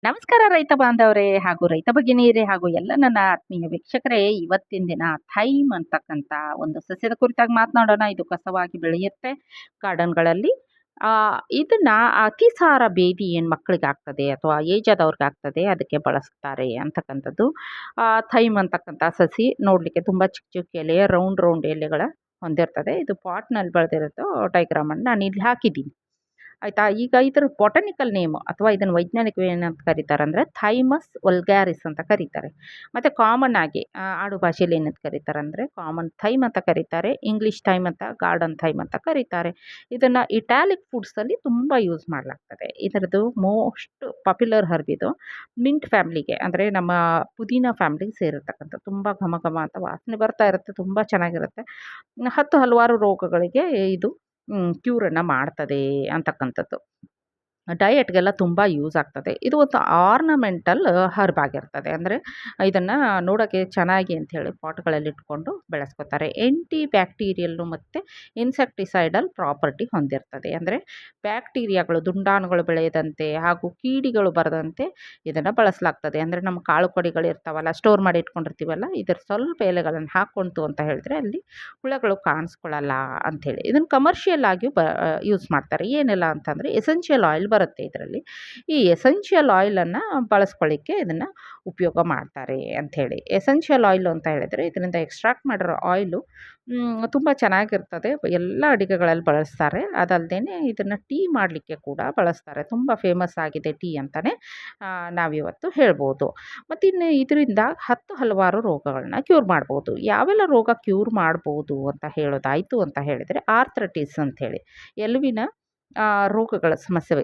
ನಮಸ್ಕಾರ ರೈತ ಬಾಂಧವರೇ ಹಾಗೂ ರೈತ ಭಗಿನಿಯರೇ ಹಾಗೂ ಎಲ್ಲ ನನ್ನ ಆತ್ಮೀಯ ವೀಕ್ಷಕರೇ, ಇವತ್ತಿನ ದಿನ ಥೈಮ್ ಅಂತಕ್ಕಂಥ ಒಂದು ಸಸ್ಯದ ಕುರಿತಾಗಿ ಮಾತನಾಡೋಣ. ಇದು ಕಸವಾಗಿ ಬೆಳೆಯುತ್ತೆ ಗಾರ್ಡನ್ಗಳಲ್ಲಿ. ಇದನ್ನ ಅತಿಸಾರ ಬೇದಿ ಏನು ಮಕ್ಕಳಿಗೆ ಆಗ್ತದೆ ಅಥವಾ ಏಜ್ ಆದವ್ರಿಗೆ ಆಗ್ತದೆ, ಅದಕ್ಕೆ ಬಳಸ್ತಾರೆ ಅಂತಕ್ಕಂಥದ್ದು. ಥೈಮ್ ಅಂತಕ್ಕಂಥ ಸಸಿ ನೋಡಲಿಕ್ಕೆ ತುಂಬ ಚಿಕ್ಕ ಚಿಕ್ಕ ಎಲೆ, ರೌಂಡ್ ರೌಂಡ್ ಎಲೆಗಳ ಹೊಂದಿರ್ತದೆ. ಇದು ಪಾಟ್ನಲ್ಲಿ ಬೆಳೆದಿರುತ್ತೋ ಡೈಗ್ರಾಮನ್ನು ನಾನು ಇಲ್ಲಿ ಹಾಕಿದ್ದೀನಿ. ಆಯ್ತಾ? ಈಗ ಇದ್ರ ಬೊಟಾನಿಕಲ್ ನೇಮ್ ಅಥವಾ ಇದನ್ನು ವೈಜ್ಞಾನಿಕ ಏನಂತ ಕರೀತಾರೆ ಅಂದರೆ ಥೈಮಸ್ ವಲ್ಗ್ಯಾರಿಸ್ ಅಂತ ಕರೀತಾರೆ. ಮತ್ತು ಕಾಮನ್ ಆಗಿ ಆಡು ಭಾಷೆಯಲ್ಲಿ ಏನಂತ ಕರೀತಾರೆ ಅಂದರೆ ಕಾಮನ್ ಥೈಮ್ ಅಂತ ಕರೀತಾರೆ. ಇಂಗ್ಲೀಷ್ ಥೈಮ್ ಅಂತ, ಗಾರ್ಡನ್ ಥೈಮ್ ಅಂತ ಕರೀತಾರೆ. ಇದನ್ನು ಇಟಾಲಿಕ್ ಫುಡ್ಸಲ್ಲಿ ತುಂಬ ಯೂಸ್ ಮಾಡಲಾಗ್ತದೆ. ಇದರದ್ದು ಮೋಸ್ಟ್ ಪಾಪ್ಯುಲರ್ ಹರ್ಬ್ ಇದು. ಮಿಂಟ್ ಫ್ಯಾಮ್ಲಿಗೆ ಅಂದರೆ ನಮ್ಮ ಪುದೀನ ಫ್ಯಾಮ್ಲಿಗೆ ಸೇರಿರ್ತಕ್ಕಂಥ ತುಂಬ ಘಮ ಘಮ ಅಂತ ವಾಸನೆ ಬರ್ತಾ ಇರುತ್ತೆ. ತುಂಬ ಚೆನ್ನಾಗಿರುತ್ತೆ. ಹಲವಾರು ರೋಗಗಳಿಗೆ ಇದು ಕ್ಯೂರನ್ನು ಮಾಡ್ತದೆ ಅಂತಕ್ಕಂಥದ್ದು. ಡಯಟ್‌ಗೆಲ್ಲ ತುಂಬ ಯೂಸ್ ಆಗ್ತದೆ. ಇದು ಒಂದು ಆರ್ನಮೆಂಟಲ್ ಹರ್ಬ್ ಆಗಿರ್ತದೆ. ಅಂದರೆ ಇದನ್ನು ನೋಡೋಕ್ಕೆ ಚೆನ್ನಾಗಿ ಅಂಥೇಳಿ ಪಾಟ್‌ಗಳಲ್ಲಿ ಇಟ್ಕೊಂಡು ಬೆಳೆಸ್ಕೊತಾರೆ. ಆಂಟಿ ಬ್ಯಾಕ್ಟೀರಿಯಲ್ಲು ಮತ್ತು ಇನ್ಸೆಕ್ಟಿಸೈಡಲ್ ಪ್ರಾಪರ್ಟಿ ಹೊಂದಿರ್ತದೆ. ಅಂದರೆ ಬ್ಯಾಕ್ಟೀರಿಯಾಗಳು, ದುಂಡಾಣುಗಳು ಬೆಳೆಯದಂತೆ ಹಾಗೂ ಕೀಡಿಗಳು ಬರದಂತೆ ಇದನ್ನು ಬಳಸಲಾಗ್ತದೆ. ಅಂದರೆ ನಮ್ಮ ಕಾಳು ಕಡಿಗಳು ಇರ್ತಾವಲ್ಲ, ಸ್ಟೋರ್ ಮಾಡಿ ಇಟ್ಕೊಂಡಿರ್ತೀವಲ್ಲ, ಇದರ ಸ್ವಲ್ಪ ಎಲೆಗಳನ್ನು ಹಾಕ್ಕೊಂತು ಅಂತ ಹೇಳಿದ್ರೆ ಅಲ್ಲಿ ಹುಳಗಳು ಕಾಣಿಸ್ಕೊಳ್ಳಲ್ಲ ಅಂಥೇಳಿ. ಇದನ್ನು ಕಮರ್ಷಿಯಲ್ ಆಗಿಯೂ ಯೂಸ್ ಮಾಡ್ತಾರೆ. ಏನೆಲ್ಲ ಅಂತಂದರೆ ಎಸೆನ್ಷಿಯಲ್ ಆಯಿಲ್ ಬರುತ್ತೆ ಇದರಲ್ಲಿ. ಈ ಎಸೆನ್ಷಿಯಲ್ ಆಯಿಲನ್ನು ಬಳಸ್ಕೊಳ್ಳಿಕ್ಕೆ ಇದನ್ನು ಉಪಯೋಗ ಮಾಡ್ತಾರೆ ಅಂಥೇಳಿ. ಎಸೆನ್ಷಿಯಲ್ ಆಯಿಲು ಅಂತ ಹೇಳಿದರೆ ಇದರಿಂದ ಎಕ್ಸ್ಟ್ರಾಕ್ಟ್ ಮಾಡಿರೋ ಆಯಿಲು ತುಂಬ ಚೆನ್ನಾಗಿರ್ತದೆ. ಎಲ್ಲ ಅಡುಗೆಗಳಲ್ಲಿ ಬಳಸ್ತಾರೆ. ಅದಲ್ಲದೆ ಇದನ್ನು ಟೀ ಮಾಡಲಿಕ್ಕೆ ಕೂಡ ಬಳಸ್ತಾರೆ. ತುಂಬ ಫೇಮಸ್ ಆಗಿದೆ ಟೀ ಅಂತಲೇ ನಾವಿವತ್ತು ಹೇಳ್ಬೋದು. ಮತ್ತು ಇನ್ನು ಇದರಿಂದ ಹಲವಾರು ರೋಗಗಳನ್ನ ಕ್ಯೂರ್ ಮಾಡ್ಬೋದು. ಯಾವೆಲ್ಲ ರೋಗ ಕ್ಯೂರ್ ಮಾಡ್ಬೋದು ಅಂತ ಹೇಳೋದಾಯಿತು ಅಂತ ಹೇಳಿದರೆ ಆರ್ಥ್ರೈಟಿಸ್ ಅಂಥೇಳಿ ಎಲುವಿನ ರೋಗಗಳ ಸಮಸ್ಯೆ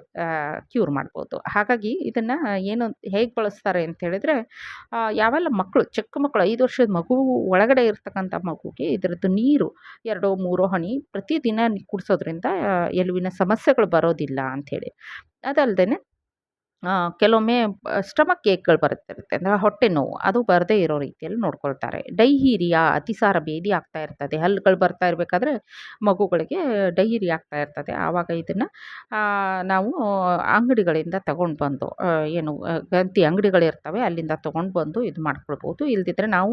ಕ್ಯೂರ್ ಮಾಡ್ಬೋದು. ಹಾಗಾಗಿ ಇದನ್ನು ಏನು ಹೇಗೆ ಬಳಸ್ತಾರೆ ಅಂತ ಹೇಳಿದರೆ, ಯಾವೆಲ್ಲ ಮಕ್ಕಳು, ಚಿಕ್ಕ ಮಕ್ಕಳು 5 ವರ್ಷದ ಮಗು ಒಳಗಡೆ ಇರ್ತಕ್ಕಂಥ ಮಗುಗೆ ಇದರದ್ದು ನೀರು 2 3 ಹನಿ ಪ್ರತಿದಿನ ಕುಡಿಸೋದ್ರಿಂದ ಎಲುವಿನ ಸಮಸ್ಯೆಗಳು ಬರೋದಿಲ್ಲ ಅಂಥೇಳಿ. ಅದಲ್ಲದೆ ಕೆಲವೊಮ್ಮೆ ಸ್ಟಮಕ್ ಏಕ್‌ಗಳು ಬರುತ್ತಿರುತ್ತೆ. ಅಂದರೆ ಹೊಟ್ಟೆ ನೋವು ಅದು ಬರದೇ ಇರೋ ರೀತಿಯಲ್ಲಿ ನೋಡ್ಕೊಳ್ತಾರೆ. ಡೈಹೀರಿಯಾ, ಅತಿಸಾರ ಬೇದಿ ಆಗ್ತಾ ಇರ್ತದೆ. ಹಲ್ಲುಗಳು ಬರ್ತಾ ಇರಬೇಕಾದ್ರೆ ಮಗುಗಳಿಗೆ ಡೈಹೀರಿಯಾ ಆಗ್ತಾ ಇರ್ತದೆ. ಆವಾಗ ಇದನ್ನು ನಾವು ಅಂಗಡಿಗಳಿಂದ ತಗೊಂಡು ಬಂದು ಏನು ಗಂತಿ ಅಂಗಡಿಗಳಿರ್ತವೆ ಅಲ್ಲಿಂದ ತೊಗೊಂಡು ಬಂದು ಇದು ಮಾಡ್ಕೊಳ್ಬೋದು. ಇಲ್ದಿದ್ರೆ ನಾವು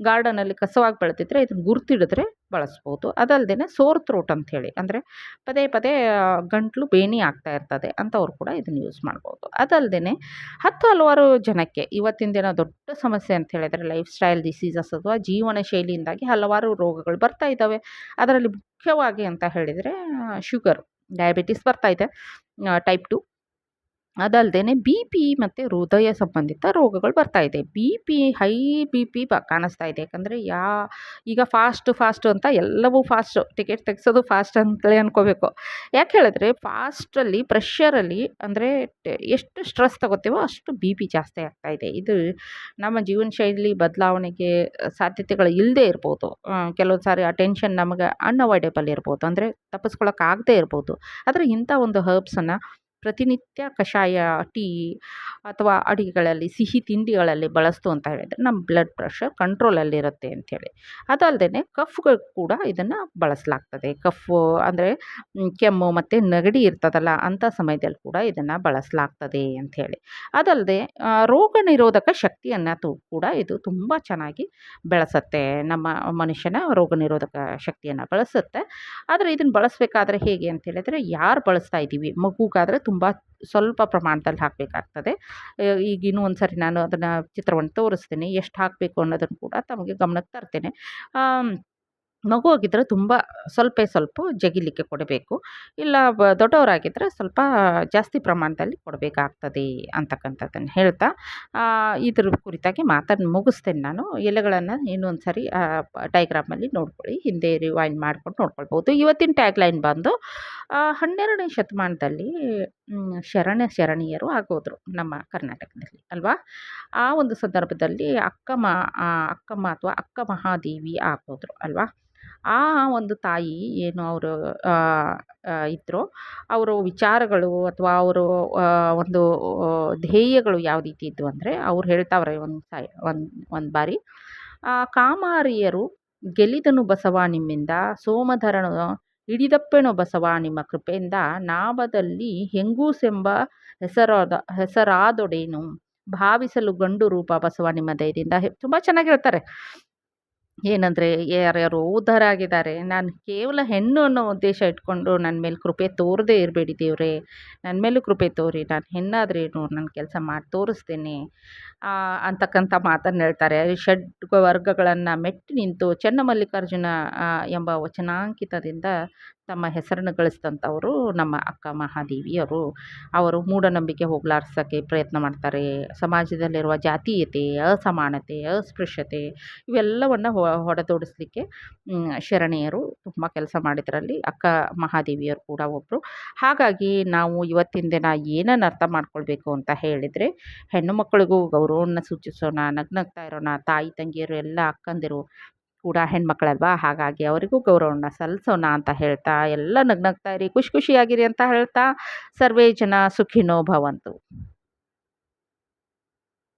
ಗಾರ್ಡನಲ್ಲಿ ಕಸವಾಗಿ ಬೆಳೆದಿದ್ರೆ ಇದನ್ನು ಗುರ್ತಿಡಿದ್ರೆ ಬಳಸ್ಬೋದು. ಅದಲ್ಲದೆ ಸೋರ್ ಥ್ರೋಟ್ ಅಂಥೇಳಿ, ಅಂದರೆ ಪದೇ ಪದೇ ಗಂಟಲು ಬೇನೆ ಆಗ್ತಾ ಇರ್ತದೆ ಅಂಥವ್ರು ಕೂಡ ಇದನ್ನು ಯೂಸ್ ಮಾಡ್ಬೋದು. ಅದಲ್ಲದೆ ಹಲವಾರು ಜನಕ್ಕೆ ಇವತ್ತಿನ ದಿನ ದೊಡ್ಡ ಸಮಸ್ಯೆ ಅಂತ ಹೇಳಿದರೆ ಲೈಫ್ ಸ್ಟೈಲ್ ಡಿಸೀಸಸ್ ಅಥವಾ ಜೀವನ ಶೈಲಿಯಿಂದಾಗಿ ಹಲವಾರು ರೋಗಗಳು ಬರ್ತಾ ಇದ್ದಾವೆ. ಅದರಲ್ಲಿ ಮುಖ್ಯವಾಗಿ ಅಂತ ಹೇಳಿದರೆ ಶುಗರ್, ಡಯಾಬಿಟಿಸ್ ಬರ್ತಾ ಇದೆ, ಟೈಪ್ 2. ಅದಲ್ಲದೆ ಬಿ-ಪಿ ಮತ್ತು ಹೃದಯ ಸಂಬಂಧಿತ ರೋಗಗಳು ಬರ್ತಾ ಇದೆ. ಹೈ ಬಿ-ಪಿ ಕಾಣಿಸ್ತಾ ಇದೆ. ಯಾಕಂದರೆ ಈಗ ಫಾಸ್ಟು ಅಂತ ಎಲ್ಲವೂ ಫಾಸ್ಟು, ಟಿಕೆಟ್ ತೆಗ್ಸೋದು ಫಾಸ್ಟ್ ಅಂತಲೇ ಅನ್ಕೋಬೇಕು. ಯಾಕೆ ಹೇಳಿದ್ರೆ ಫಾಸ್ಟಲ್ಲಿ, ಪ್ರೆಷರಲ್ಲಿ ಅಂದರೆ ಎಷ್ಟು ಸ್ಟ್ರೆಸ್ ತಗೋತೀವೋ ಅಷ್ಟು ಬಿ-ಪಿ ಜಾಸ್ತಿ ಆಗ್ತಾ ಇದೆ. ಇದು ನಮ್ಮ ಜೀವನ ಶೈಲಿ ಬದಲಾವಣೆಗೆ ಸಾಧ್ಯತೆಗಳು ಇಲ್ಲದೇ ಇರ್ಬೋದು. ಕೆಲವೊಂದು ಸಾರಿ ಆ ಟೆನ್ಷನ್ ನಮಗೆ ಅನ್ಅವಾಯ್ಡೇಬಲ್ ಇರ್ಬೋದು, ಅಂದರೆ ತಪ್ಪಿಸ್ಕೊಳ್ಳೋಕ್ಕಾಗದೇ ಇರ್ಬೋದು. ಆದರೆ ಇಂಥ ಒಂದು ಹರ್ಬ್ಸನ್ನು ಪ್ರತಿನಿತ್ಯ ಕಷಾಯ, ಟೀ ಅಥವಾ ಅಡುಗೆಗಳಲ್ಲಿ, ಸಿಹಿ ತಿಂಡಿಗಳಲ್ಲಿ ಬಳಸ್ತು ಅಂತ ಹೇಳಿದರೆ ನಮ್ಮ ಬ್ಲಡ್ ಪ್ರೆಷರ್ ಕಂಟ್ರೋಲಲ್ಲಿರುತ್ತೆ ಅಂಥೇಳಿ. ಅದಲ್ಲದೆ ಕಫ್‌ಗಳು ಕೂಡ ಇದನ್ನು ಬಳಸಲಾಗ್ತದೆ. ಕಫು ಅಂದರೆ ಕೆಮ್ಮು ಮತ್ತು ನೆಗಡಿ ಇರ್ತದಲ್ಲ, ಅಂಥ ಸಮಯದಲ್ಲಿ ಕೂಡ ಇದನ್ನು ಬಳಸಲಾಗ್ತದೆ ಅಂಥೇಳಿ. ಅದಲ್ಲದೆ ರೋಗ ನಿರೋಧಕ ಶಕ್ತಿಯನ್ನು ಕೂಡ ಇದು ತುಂಬ ಚೆನ್ನಾಗಿ ಬೆಳೆಸತ್ತೆ. ನಮ್ಮ ಮನುಷ್ಯನ ರೋಗ ನಿರೋಧಕ ಶಕ್ತಿಯನ್ನು ಬೆಳೆಸುತ್ತೆ. ಆದರೆ ಇದನ್ನು ಬಳಸಬೇಕಾದ್ರೆ ಹೇಗೆ ಅಂತ ಹೇಳಿದರೆ, ಯಾರು ಬಳಸ್ತಾ ಇದ್ದೀವಿ, ಮಗುಗಾದರೆ ತುಂಬ ಸ್ವಲ್ಪ ಪ್ರಮಾಣದಲ್ಲಿ ಹಾಕಬೇಕಾಗ್ತದೆ. ಈಗ ಇನ್ನೂ ಒಂದು ಸರಿ ನಾನು ಅದನ್ನು ಚಿತ್ರವನ್ನು ತೋರಿಸ್ತೀನಿ. ಎಷ್ಟು ಹಾಕಬೇಕು ಅನ್ನೋದನ್ನು ಕೂಡ ತಮಗೆ ಗಮನಕ್ಕೆ ತರ್ತೇನೆ. ಮಗು ಆಗಿದ್ದರೆ ತುಂಬ ಸ್ವಲ್ಪ ಜಗಿಲಿಕ್ಕೆ ಕೊಡಬೇಕು. ಇಲ್ಲ ದೊಡ್ಡವರಾಗಿದ್ದರೆ ಸ್ವಲ್ಪ ಜಾಸ್ತಿ ಪ್ರಮಾಣದಲ್ಲಿ ಕೊಡಬೇಕಾಗ್ತದೆ ಅಂತಕ್ಕಂಥದ್ದನ್ನು ಹೇಳ್ತಾ ಇದ್ರ ಕುರಿತಾಗಿ ಮಾತನ್ನು ಮುಗಿಸ್ತೇನೆ ನಾನು. ಎಲೆಗಳನ್ನು ಇನ್ನೊಂದು ಸರಿ ಡೈಗ್ರಾಮಲ್ಲಿ ನೋಡ್ಕೊಳ್ಳಿ, ಹಿಂದೆ ರಿವೈಂಡ್ ಮಾಡ್ಕೊಂಡು ನೋಡ್ಕೊಳ್ಬೋದು. ಇವತ್ತಿನ ಟ್ಯಾಗ್ಲೈನ್ ಬಂದು 12ನೇ ಶತಮಾನದಲ್ಲಿ ಶರಣೀಯರು ಆಗೋದ್ರು ನಮ್ಮ ಕರ್ನಾಟಕದಲ್ಲಿ ಅಲ್ವಾ. ಆ ಒಂದು ಸಂದರ್ಭದಲ್ಲಿ ಅಕ್ಕಮ್ಮ ಅಥವಾ ಅಕ್ಕ ಮಹಾದೇವಿ ಆಗೋದ್ರು ಅಲ್ವಾ. ಆ ಒಂದು ತಾಯಿ ಏನು ಅವರು ಇದ್ರೋ, ಅವರು ವಿಚಾರಗಳು ಅಥವಾ ಅವರು ಒಂದು ಧ್ಯೇಯಗಳು ಯಾವ ರೀತಿ ಇದ್ವು ಅಂದರೆ, ಅವ್ರು ಹೇಳ್ತಾವ್ರೆ ಒಂದು ಬಾರಿ, ಕಾಮಾರಿಯರು ಗೆಲಿದನು ಬಸವ ನಿಮ್ಮಿಂದ, ಸೋಮಧರನು ಹಿಡಿದಪ್ಪೆನೋ ಬಸವ ನಿಮ್ಮ ಕೃಪೆಯಿಂದ, ನಾವದಲ್ಲಿ ಹೆಂಗೂಸೆಂಬ ಹೆಸರಾದೊಡೇನು ಭಾವಿಸಲು ಗಂಡು ರೂಪ ಬಸವ ನಿಮ್ಮ ದಯದಿಂದ ತುಂಬ ಚೆನ್ನಾಗಿ ಹೇಳ್ತಾರೆ. ಏನಂದರೆ ಯಾರ್ಯಾರೋ ಉದ್ಧಾರ ಆಗಿದ್ದಾರೆ. ನಾನು ಕೇವಲ ಹೆಣ್ಣು ಅನ್ನೋ ಉದ್ದೇಶ ಇಟ್ಕೊಂಡು ನನ್ನ ಮೇಲೆ ಕೃಪೆ ತೋರದೇ ಇರಬೇಡಿ ದೇವರೇ, ನನ್ನ ಮೇಲೂ ಕೃಪೆ ತೋರಿ. ನಾನು ಹೆಣ್ಣಾದ್ರೇನು ನಾನು ಕೆಲಸ ಮಾಡಿ ತೋರಿಸ್ತೇನೆ ಅಂತಕ್ಕಂಥ ಮಾತನ್ನು ಹೇಳ್ತಾರೆ. ವರ್ಗಗಳನ್ನು ಮೆಟ್ಟಿ ನಿಂತು ಚನ್ನಮಲ್ಲಿಕಾರ್ಜುನ ಎಂಬ ವಚನಾಂಕಿತದಿಂದ ತಮ್ಮ ಹೆಸರನ್ನು ಗಳಿಸಿದಂಥವರು ನಮ್ಮ ಅಕ್ಕ ಮಹಾದೇವಿಯರು. ಅವರು ಮೂಢನಂಬಿಕೆ ಹೋಗಲಾಡ್ಸೋಕ್ಕೆ ಪ್ರಯತ್ನ ಮಾಡ್ತಾರೆ. ಸಮಾಜದಲ್ಲಿರುವ ಜಾತೀಯತೆ, ಅಸಮಾನತೆ, ಅಸ್ಪೃಶ್ಯತೆ ಇವೆಲ್ಲವನ್ನು ಹೊಡೆದೋಡಿಸ್ಲಿಕ್ಕೆ ಶರಣೆಯರು ತುಂಬ ಕೆಲಸ ಮಾಡಿದ್ರಲ್ಲಿ ಅಕ್ಕ ಮಹಾದೇವಿಯರು ಕೂಡ ಒಬ್ಬರು. ಹಾಗಾಗಿ ನಾವು ಇವತ್ತಿನ ದಿನ ಏನನ್ನು ಅರ್ಥ ಮಾಡ್ಕೊಳ್ಬೇಕು ಅಂತ ಹೇಳಿದರೆ, ಹೆಣ್ಣು ಮಕ್ಕಳಿಗೂ ಗೌರವವನ್ನು ಸೂಚಿಸೋಣ, ನಗ್ನಗ್ತಾ ಇರೋಣ. ತಾಯಿ ತಂಗಿಯರು ಎಲ್ಲ ಅಕ್ಕಂದಿರು ಕೂಡ ಹೆಣ್ಮಕ್ಳಲ್ವಾ, ಹಾಗಾಗಿ ಅವರಿಗೂ ಗೌರವವನ್ನು ಸಲ್ಲಿಸೋಣ ಅಂತ ಹೇಳ್ತಾ, ಎಲ್ಲ ನಗ್ನಗ್ತಾ ಇರಿ, ಖುಷಿಯಾಗಿರಿ ಅಂತ ಹೇಳ್ತಾ, ಸರ್ವೇ ಜನ ಸುಖಿನೋ ಭವಂತು.